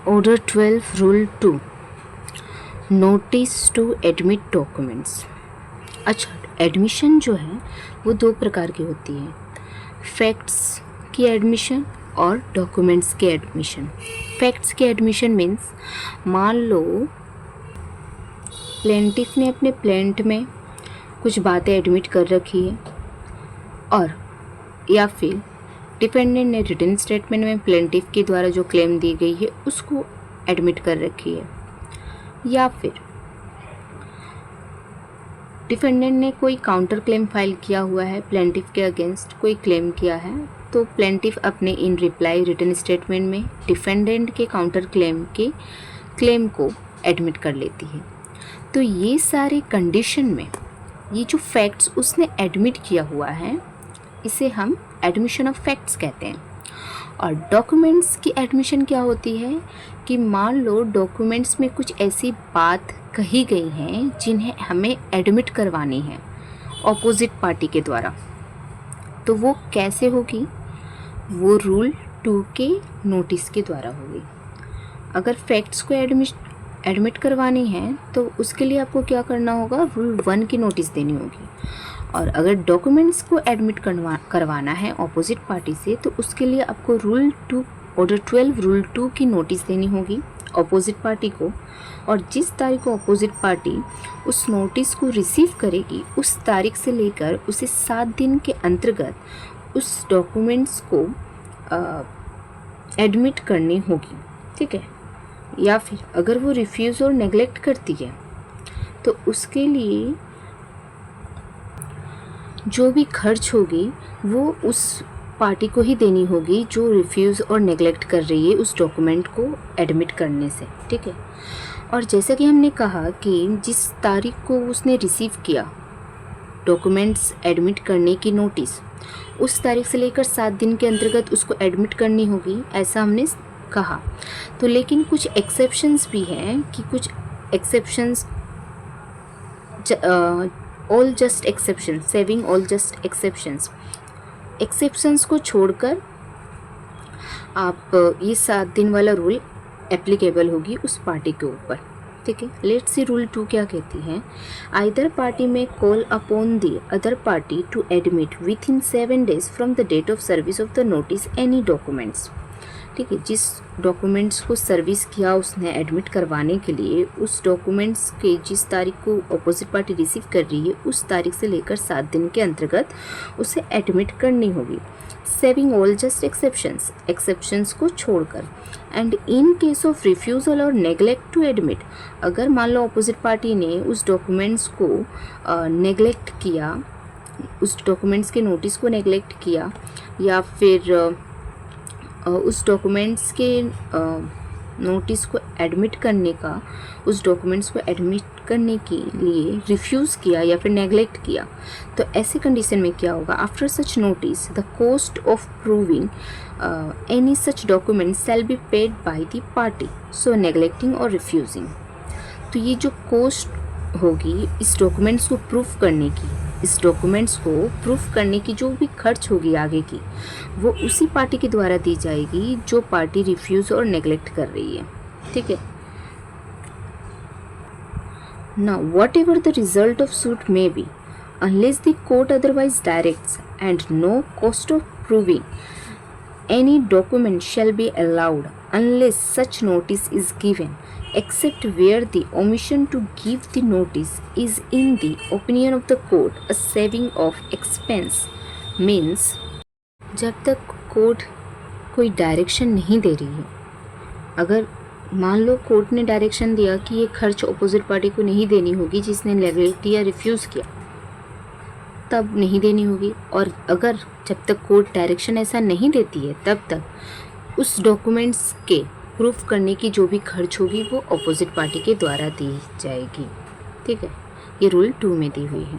Order 12 rule 2 notice to admit documents. अच्छा, admission जो है वो दो प्रकार की होती है, फैक्ट्स की एडमिशन और डॉक्यूमेंट्स की एडमिशन। फैक्ट्स की एडमिशन मीन्स मान लो प्लेंटिफ ने अपने प्लेंट में कुछ बातें एडमिट कर रखी है, और या फिर डिफेंडेंट ने रिटन स्टेटमेंट में प्लेंटिफ के द्वारा जो क्लेम दी गई है उसको एडमिट कर रखी है, या फिर डिफेंडेंट ने कोई काउंटर क्लेम फाइल किया हुआ है, प्लेंटिफ के अगेंस्ट कोई क्लेम किया है, तो प्लेंटिफ अपने इन रिप्लाई रिटन स्टेटमेंट में डिफेंडेंट के काउंटर क्लेम को एडमिट कर लेती है। तो ये सारे कंडीशन में ये जो फैक्ट्स उसने एडमिट किया हुआ है इसे हम एडमिशन ऑफ फैक्ट्स कहते हैं। और डॉक्यूमेंट्स की एडमिशन क्या होती है कि मान लो डॉक्यूमेंट्स में कुछ ऐसी बात कही गई हैं जिन्हें हमें एडमिट करवानी है ऑपोजिट पार्टी के द्वारा, तो वो कैसे होगी, वो रूल 2 के नोटिस के द्वारा होगी। अगर फैक्ट्स को एडमिट करवानी है तो उसके लिए आपको क्या करना होगा, रूल 1 की नोटिस देनी होगी। और अगर डॉक्यूमेंट्स को एडमिट करवाना है ऑपोजिट पार्टी से तो उसके लिए आपको रूल 2 ऑर्डर 12 रूल 2 की नोटिस देनी होगी ऑपोजिट पार्टी को। और जिस तारीख को ऑपोजिट पार्टी उस नोटिस को रिसीव करेगी उस तारीख से लेकर उसे 7 दिन के अंतर्गत उस डॉक्यूमेंट्स को एडमिट करनी होगी, ठीक है। या फिर अगर वो रिफ्यूज़ और नेग्लेक्ट करती है तो उसके लिए जो भी खर्च होगी वो उस पार्टी को ही देनी होगी जो रिफ्यूज़ और नेग्लेक्ट कर रही है उस डॉक्यूमेंट को एडमिट करने से, ठीक है। और जैसा कि हमने कहा कि जिस तारीख को उसने रिसीव किया डॉक्यूमेंट्स एडमिट करने की नोटिस, उस तारीख से लेकर 7 दिन के अंतर्गत उसको एडमिट करनी होगी, ऐसा हमने कहा। तो लेकिन कुछ एक्सेप्शंस भी हैं कि कुछ exceptions all just exception saving all just exceptions को छोड़कर आप ये 7 दिन वाला रूल एप्लीकेबल होगी उस पार्टी के ऊपर, ठीक है। लेट्स सी रूल 2 क्या कहती है, आइदर पार्टी में call upon the other party to admit within 7 days from the date of service of the notice any documents, ठीक है। जिस डॉक्यूमेंट्स को सर्विस किया उसने एडमिट करवाने के लिए, उस डॉक्यूमेंट्स के जिस तारीख को अपोजिट पार्टी रिसीव कर रही है उस तारीख से लेकर 7 दिन के अंतर्गत उसे एडमिट करनी होगी, सेविंग ऑल जस्ट एक्सेप्शंस को छोड़कर। And in case of refusal और नेग्लेक्ट टू एडमिट, अगर मान लो अपोजिट पार्टी ने उस डॉक्यूमेंट्स को नेग्लेक्ट किया, उस डॉक्यूमेंट्स के नोटिस को नेग्लेक्ट किया, या फिर उस डॉक्यूमेंट्स के नोटिस को एडमिट करने का, उस डॉक्यूमेंट्स को एडमिट करने के लिए रिफ्यूज़ किया या फिर नेग्लेक्ट किया, तो ऐसे कंडीशन में क्या होगा, after such notice the cost of proving any such document shall be paid by the party so neglecting और रिफ्यूजिंग। तो ये जो कॉस्ट होगी इस डॉक्यूमेंट्स को प्रूफ करने की, इस डॉक्यूमेंट्स को प्रूफ करने की जो भी खर्च होगी आगे की, वो उसी पार्टी के द्वारा दी जाएगी जो पार्टी रिफ्यूज़ और नेग्लेक्ट कर रही है, ठीक है। Now whatever the result of suit may be, unless the court otherwise directs and no cost of proving any document shall be allowed unless such notice is given, except where the omission to give the notice is in the opinion of the court a saving of expense। means जब तक court कोई direction नहीं दे रही है, अगर मान लो court ने direction दिया कि ये खर्च अपोजिट पार्टी को नहीं देनी होगी जिसने नेग्लेक्ट या रिफ्यूज़ किया, तब नहीं देनी होगी। और अगर जब तक कोर्ट डायरेक्शन ऐसा नहीं देती है तब तक उस डॉक्यूमेंट्स के प्रूफ करने की जो भी खर्च होगी वो अपोजिट पार्टी के द्वारा दी जाएगी, ठीक है। ये रूल 2 में दी हुई है।